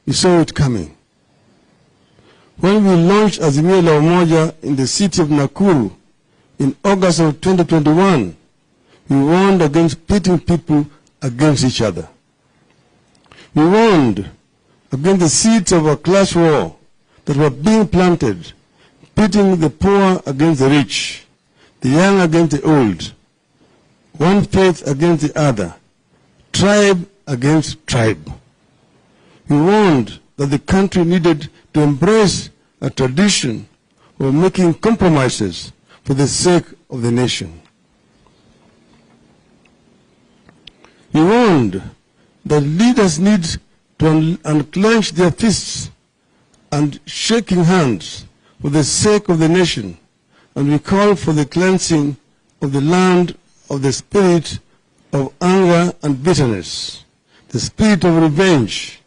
We saw it coming. When we launched Azimio la Umoja in the city of Nakuru in August of 2021, we warned against pitting people against each other. We warned against the seeds of a class war that were being planted, pitting the poor against the rich, the young against the old, one faith against the other, tribe against tribe. We warned that the country needed to embrace a tradition of making compromises for the sake of the nation. We warned that leaders need to unclench their fists and shaking hands for the sake of the nation, and we call for the cleansing of the land of the spirit of anger and bitterness, the spirit of revenge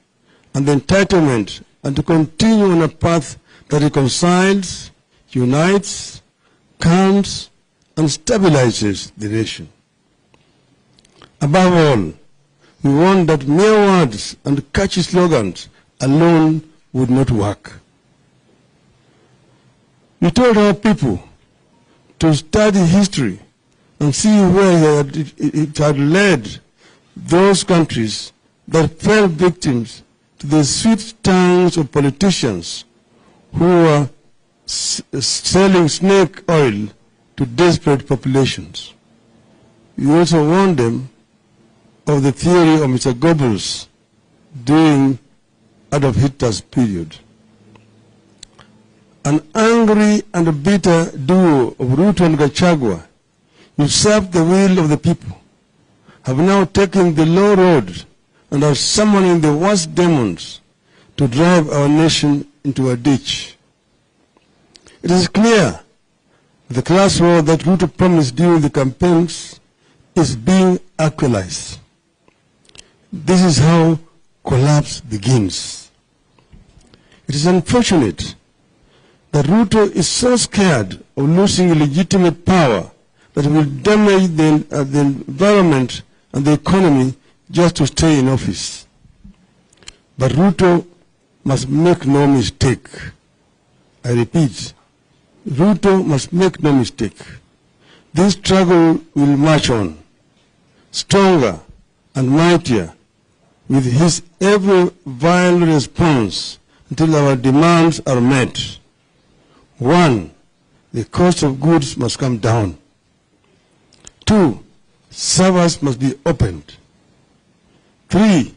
and entitlement, and to continue on a path that reconciles, unites, calms, and stabilizes the nation. Above all, we warn that mere words and catchy slogans alone would not work. We told our people to study history and see where it had led those countries that fell victims to the sweet tongues of politicians who were selling snake oil to desperate populations. We also warned them of the theory of Mr. Goebbels during Adolf Hitler's period. An angry and bitter duo of Ruto and Gachagua, usurped the will of the people, have now taken the low road and are summoning the worst demons to drive our nation into a ditch. It is clear the class war that Ruto promised during the campaigns is being actualized. This is how collapse begins. It is unfortunate that Ruto is so scared of losing legitimate power that he will damage the environment and the economy just to stay in office. But Ruto must make no mistake. I repeat, Ruto must make no mistake. This struggle will march on, stronger and mightier, with his every vile response until our demands are met. 1, the cost of goods must come down. 2, servers must be opened. 3,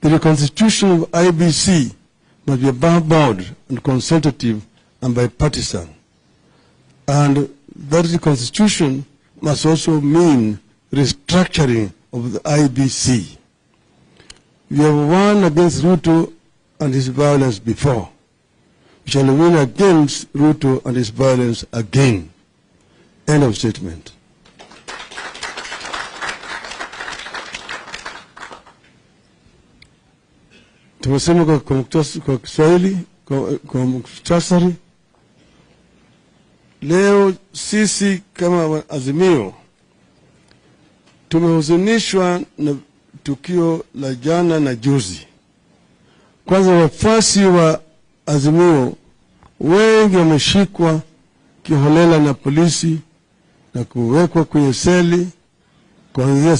the reconstitution of IBC must be above-board and consultative and bipartisan. And that reconstitution must also mean restructuring of the IBC. We have won against Ruto and his violence before. We shall win against Ruto and his violence again. End of statement. Tumesema kwa Kiswahili, kwa muktasari. Leo sisi kama Azimio tumehuzunishwa na tukio la jana na juzi. Kwanza, wafuasi wa Azimio wengi wameshikwa kiholela na polisi na kuwekwa kwenye seli kuanzia